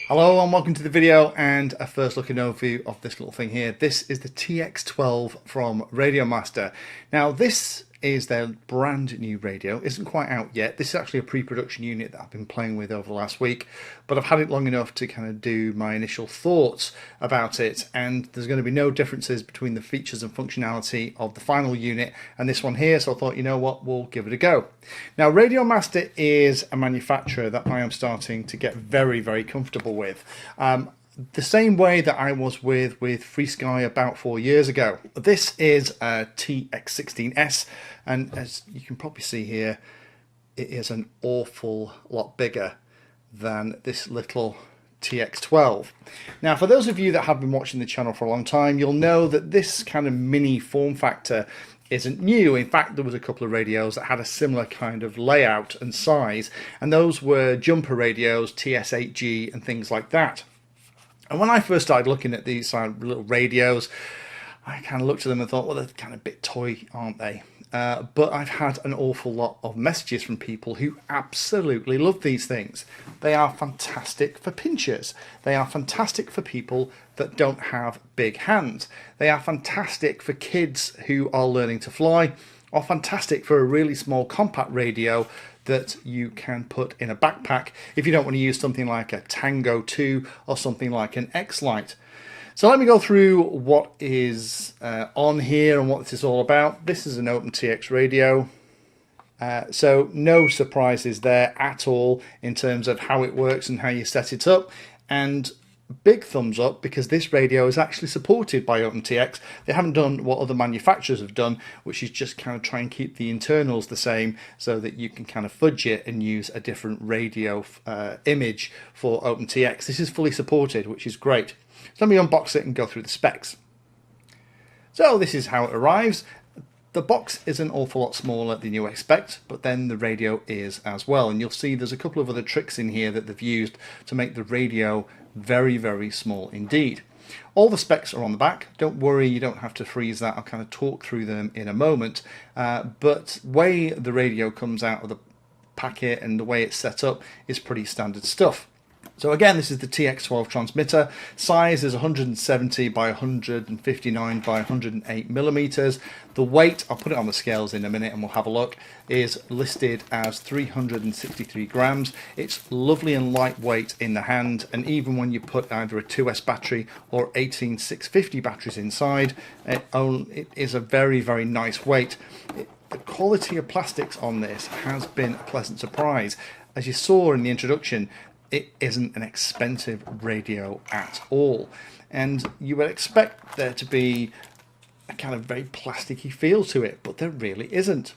Hello and welcome to the video and a first looking overview of this little thing here. This is the TX12 from RadioMaster. Now this is their brand new radio. It isn't quite out yet. This is actually a pre-production unit that I've been playing with over the last week, but I've had it long enough to kind of do my initial thoughts about it, and there's going to be no differences between the features and functionality of the final unit and this one here, so I thought, you know what, we'll give it a go. Now RadioMaster is a manufacturer that I am starting to get very, very comfortable with. The same way that I was with FreeSky about 4 years ago. This is a TX16S, and as you can probably see here, it is an awful lot bigger than this little TX12. Now, for those of you that have been watching the channel for a long time, you'll know that this kind of mini form factor isn't new. In fact, there was a couple of radios that had a similar kind of layout and size, and those were jumper radios, TS8G and things like that. And when I first started looking at these little radios, I kind of looked at them and thought, well, they're kind of a bit toy, aren't they? But I've had an awful lot of messages from people who absolutely love these things. They are fantastic for pinchers. They are fantastic for people that don't have big hands. They are fantastic for kids who are learning to fly, or fantastic for a really small compact radio that you can put in a backpack if you don't want to use something like a Tango 2 or something like an X-Lite. So let me go through what is on here and what this is all about. This is an OpenTX radio. So no surprises there at all in terms of how it works and how you set it up. And big thumbs up, because this radio is actually supported by OpenTX. They haven't done what other manufacturers have done, which is just kind of try and keep the internals the same so that you can kind of fudge it and use a different radio image for OpenTX. This is fully supported, which is great. So let me unbox it and go through the specs. So this is how it arrives. The box is an awful lot smaller than you expect, but then the radio is as well. And you'll see there's a couple of other tricks in here that they've used to make the radio very, very small indeed. All the specs are on the back. Don't worry, you don't have to freeze that. I'll kind of talk through them in a moment. But the way the radio comes out of the packet and the way it's set up is pretty standard stuff. So again, this is the TX12 transmitter. Size is 170 by 159 by 108 millimeters. The weight, I'll put it on the scales in a minute and we'll have a look, is listed as 363 grams. It's lovely and lightweight in the hand, and even when you put either a 2S battery or 18650 batteries inside, it is a very, very nice weight. The quality of plastics on this has been a pleasant surprise. As you saw in the introduction, it isn't an expensive radio at all, and you would expect there to be a kind of very plasticky feel to it, but there really isn't.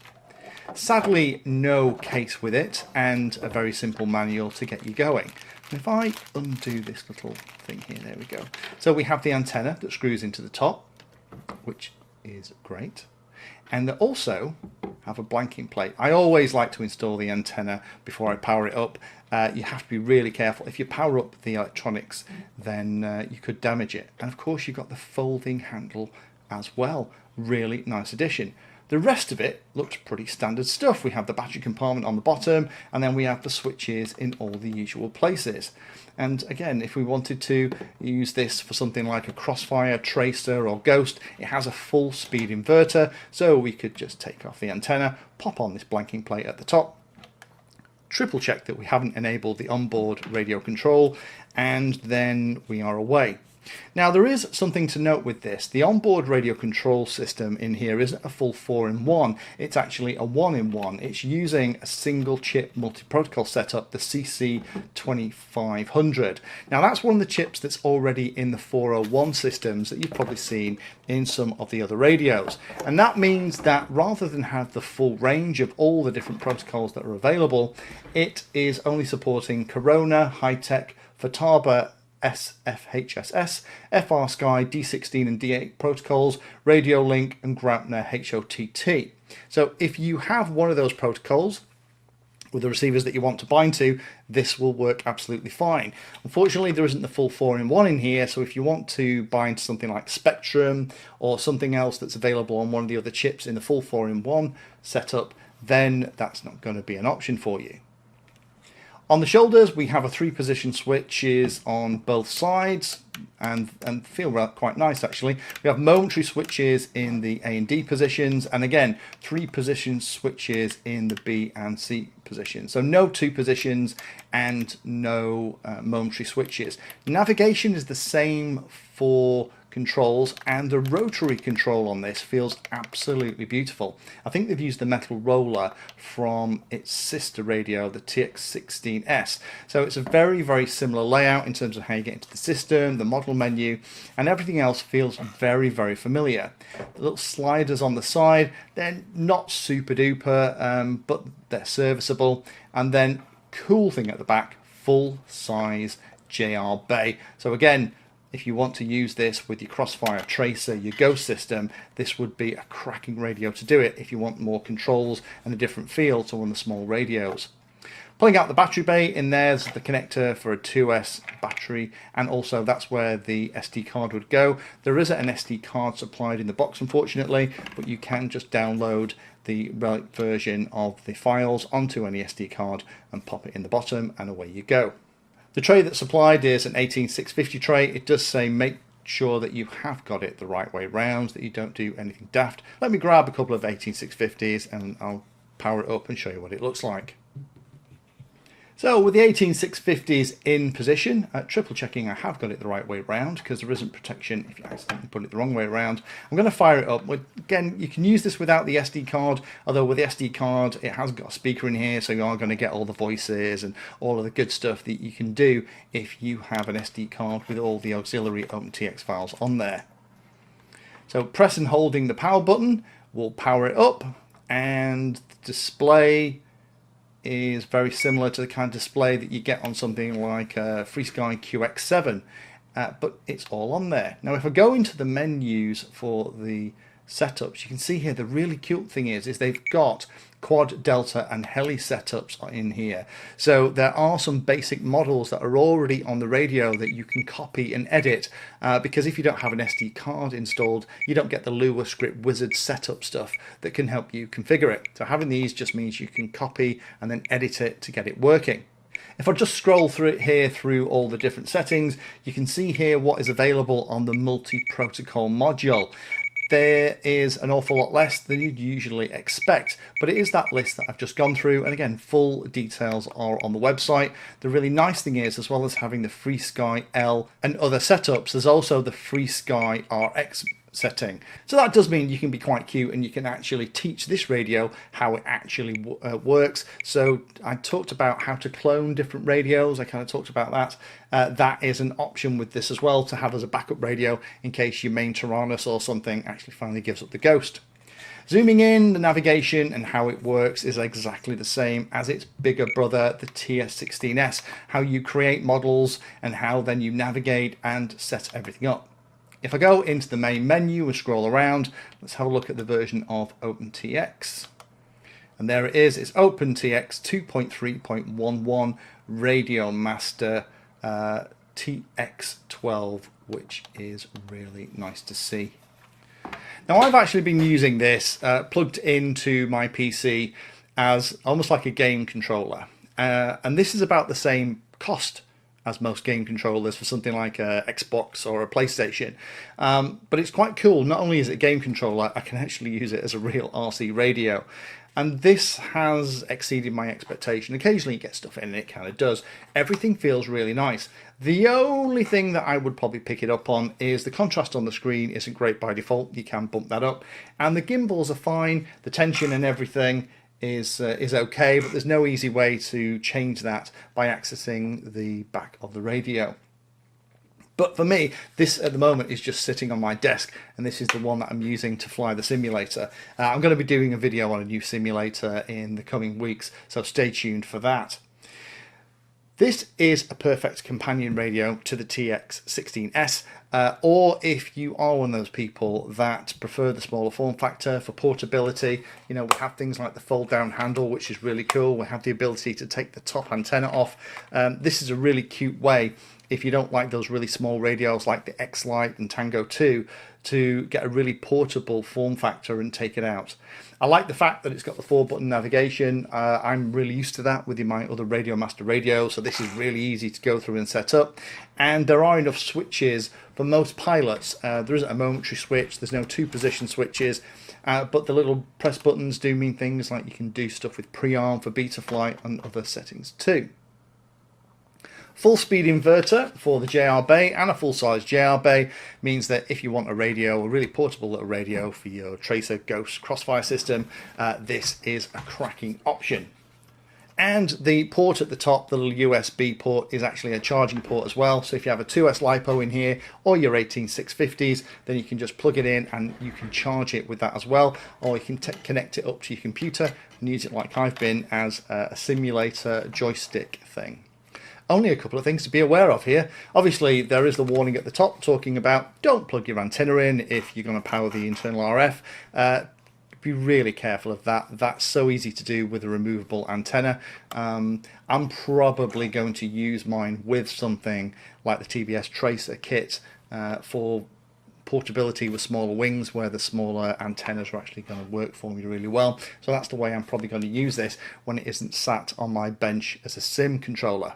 Sadly, no case with it, and a very simple manual to get you going. And if I undo this little thing here, there we go. So we have the antenna that screws into the top, which is great. And they also have a blanking plate. I always like to install the antenna before I power it up. You have to be really careful. If you power up the electronics, then you could damage it. And of course, you've got the folding handle as well. Really nice addition. The rest of it looks pretty standard stuff. We have the battery compartment on the bottom, and then we have the switches in all the usual places. And again, if we wanted to use this for something like a Crossfire, Tracer or Ghost, it has a full speed inverter, so we could just take off the antenna, pop on this blanking plate at the top, triple check that we haven't enabled the onboard radio control, and then we are away. Now, there is something to note with this. The onboard radio control system in here isn't a full 4-in-1. It's actually a 1-in-1. It's using a single chip multi-protocol setup, the CC2500. Now, that's one of the chips that's already in the 401 systems that you've probably seen in some of the other radios. And that means that rather than have the full range of all the different protocols that are available, it is only supporting Corona, High-Tech, Futaba, SFHSS, FR-Sky, D16 and D8 protocols, Radio Link and Graupner HOTT. So if you have one of those protocols with the receivers that you want to bind to, this will work absolutely fine. Unfortunately, there isn't the full 4-in-1 in here, so if you want to bind to something like Spectrum or something else that's available on one of the other chips in the full 4-in-1 setup, then that's not going to be an option for you. On the shoulders, we have a 3-position switches on both sides, and feel quite nice actually. We have momentary switches in the A and D positions, and again 3-position switches in the B and C positions. So no 2 positions and no momentary switches. Navigation is the same for controls, and the rotary control on this feels absolutely beautiful. I think they've used the metal roller from its sister radio, the TX12. So it's a very similar layout in terms of how you get into the system, the model menu, and everything else feels very familiar. The little sliders on the side, they're not super duper, but they're serviceable. And then cool thing at the back, full size JR bay. So again, if you want to use this with your Crossfire Tracer, your Ghost system, this would be a cracking radio to do it if you want more controls and a different feel to one of the small radios. Pulling out the battery bay, in there's the connector for a 2S battery, and also that's where the SD card would go. There isn't an SD card supplied in the box, unfortunately, but you can just download the right version of the files onto any SD card and pop it in the bottom, and away you go. The tray that's supplied is an 18650 tray. It does say make sure that you have got it the right way round, that you don't do anything daft. Let me grab a couple of 18650s and I'll power it up and show you what it looks like. So with the 18650s in position, triple checking I have got it the right way round, because there isn't protection if you accidentally put it the wrong way around. I'm going to fire it up. Again, you can use this without the SD card, although with the SD card it has got a speaker in here, so you are going to get all the voices and all of the good stuff that you can do if you have an SD card with all the auxiliary OpenTX files on there. So press and holding the power button will power it up, and the display is very similar to the kind of display that you get on something like a FreeSky QX7, but it's all on there. Now if I go into the menus for the setups, you can see here the really cute thing is they've got quad, delta and heli setups in here. So there are some basic models that are already on the radio that you can copy and edit, because if you don't have an SD card installed, you don't get the Lua script wizard setup stuff that can help you configure it. So having these just means you can copy and then edit it to get it working. If I just scroll through it here through all the different settings, you can see here what is available on the multi-protocol module. There is an awful lot less than you'd usually expect, but it is that list that I've just gone through, and again, full details are on the website. The really nice thing is, as well as having the FreeSky L and other setups, there's also the FreeSky RX setting. So that does mean you can be quite cute and you can actually teach this radio how it actually works. So I talked about how to clone different radios. I kind of talked about that. That is an option with this as well, to have as a backup radio in case your main Tyrannus or something actually finally gives up the ghost. Zooming in, the navigation and how it works is exactly the same as its bigger brother, the TS16S. How you create models and how then you navigate and set everything up. If I go into the main menu and scroll around, let's have a look at the version of OpenTX. And there it is, it's OpenTX 2.3.11 RadioMaster TX12, which is really nice to see. Now I've actually been using this plugged into my PC as almost like a game controller. And this is about the same cost as most game controllers for something like a Xbox or a PlayStation. But it's quite cool. Not only is it a game controller, I can actually use it as a real RC radio. And this has exceeded my expectation. Occasionally you get stuff in and it kind of does. Everything feels really nice. The only thing that I would probably pick it up on is the contrast on the screen isn't great by default. You can bump that up. And the gimbals are fine. The tension and everything is okay, but there's no easy way to change that by accessing the back of the radio. But for me, this at the moment is just sitting on my desk, and this is the one that I'm using to fly the simulator. I'm going to be doing a video on a new simulator in the coming weeks, so stay tuned for that. This is a perfect companion radio to the TX16S. Or if you are one of those people that prefer the smaller form factor for portability, we have things like the fold down handle, which is really cool. We have the ability to take the top antenna off. This is a really cute way, if you don't like those really small radios like the X-Lite and Tango 2, to get a really portable form factor and take it out. I like the fact that it's got the 4-button navigation. I'm really used to that with my other RadioMaster radios, so this is really easy to go through and set up. And there are enough switches for most pilots. There isn't a momentary switch, there's no 2-position switches, but the little press buttons do mean things like you can do stuff with pre-arm for beta flight and other settings too. Full speed inverter for the JR bay, and a full-size JR bay means that if you want a radio, a really portable little radio for your Tracer Ghost Crossfire system, this is a cracking option. And the port at the top, the little USB port, is actually a charging port as well. So if you have a 2S LiPo in here or your 18650s, then you can just plug it in and you can charge it with that as well. Or you can connect it up to your computer and use it like I've been as a simulator joystick thing. Only a couple of things to be aware of here. Obviously, there is the warning at the top talking about don't plug your antenna in if you're going to power the internal RF. Be really careful of that. That's so easy to do with a removable antenna. I'm probably going to use mine with something like the TBS Tracer kit for portability with smaller wings, where the smaller antennas are actually going to work for me really well. So that's the way I'm probably going to use this when it isn't sat on my bench as a SIM controller.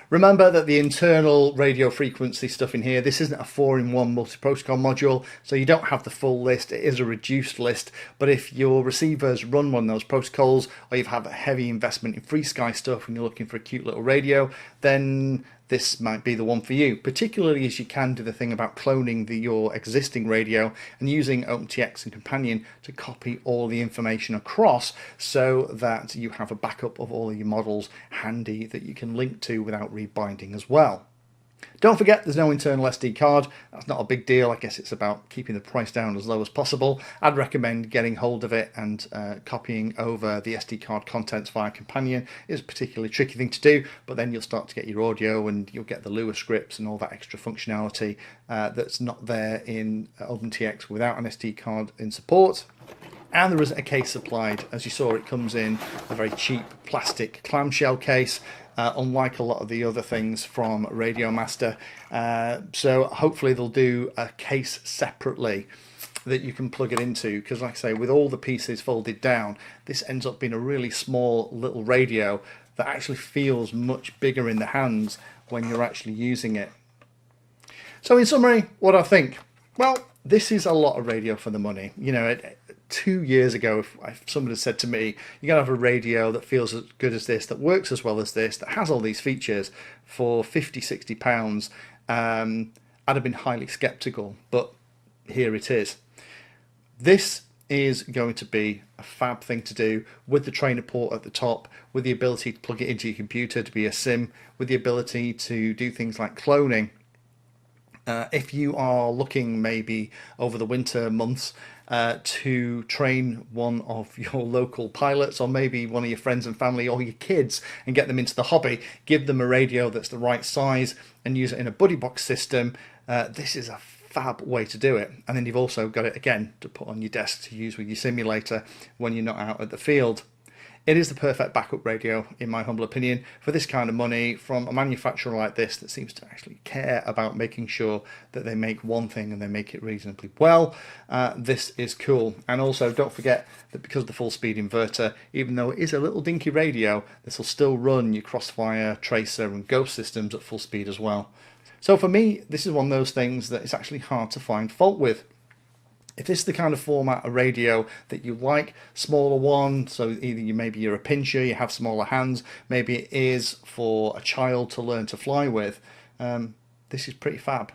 Remember that the internal radio frequency stuff in here, this isn't a 4-in-1 multi-protocol module, so you don't have the full list. It is a reduced list, but if your receivers run one of those protocols, or you've had a heavy investment in FreeSky stuff and you're looking for a cute little radio, then this might be the one for you, particularly as you can do the thing about cloning your existing radio and using OpenTX and Companion to copy all the information across so that you have a backup of all of your models handy that you can link to without rebinding as well. Don't forget there's no internal SD card. That's not a big deal. I guess it's about keeping the price down as low as possible. I'd recommend getting hold of it and copying over the SD card contents via Companion. It's a particularly tricky thing to do, but then you'll start to get your audio and you'll get the Lua scripts and all that extra functionality that's not there in OpenTX without an SD card in support. And there isn't a case supplied. As you saw, it comes in a very cheap plastic clamshell case, unlike a lot of the other things from RadioMaster. So hopefully they'll do a case separately that you can plug it into, because like I say, with all the pieces folded down, this ends up being a really small little radio that actually feels much bigger in the hands when you're actually using it. So in summary, what I think? Well, this is a lot of radio for the money. 2 years ago, if somebody had said to me, you're going to have a radio that feels as good as this, that works as well as this, that has all these features for £50–60, I'd have been highly skeptical, but here it is. This is going to be a fab thing to do with the trainer port at the top, with the ability to plug it into your computer to be a SIM, with the ability to do things like cloning. If you are looking maybe over the winter months to train one of your local pilots, or maybe one of your friends and family or your kids, and get them into the hobby, give them a radio that's the right size and use it in a buddy box system, this is a fab way to do it. And then you've also got it again to put on your desk to use with your simulator when you're not out at the field. It is the perfect backup radio, in my humble opinion, for this kind of money from a manufacturer like this that seems to actually care about making sure that they make one thing and they make it reasonably well. This is cool. And also don't forget that because of the full speed inverter, even though it is a little dinky radio, this will still run your Crossfire, Tracer and Ghost systems at full speed as well. So for me, this is one of those things that it's actually hard to find fault with. If this is the kind of format of radio that you like, smaller one, so either maybe you're a pincher, you have smaller hands, maybe it is for a child to learn to fly with, this is pretty fab.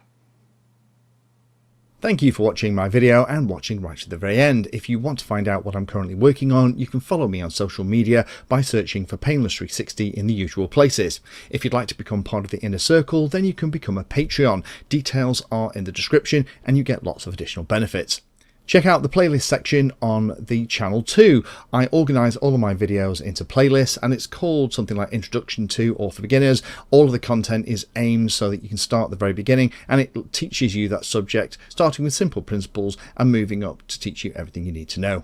Thank you for watching my video and watching right to the very end. If you want to find out what I'm currently working on, you can follow me on social media by searching for Painless360 in the usual places. If you'd like to become part of the inner circle, then you can become a Patreon. Details are in the description and you get lots of additional benefits. Check out the playlist section on the channel too. I organise all of my videos into playlists, and it's called something like Introduction to or for Beginners. All of the content is aimed so that you can start at the very beginning, and it teaches you that subject, starting with simple principles and moving up to teach you everything you need to know.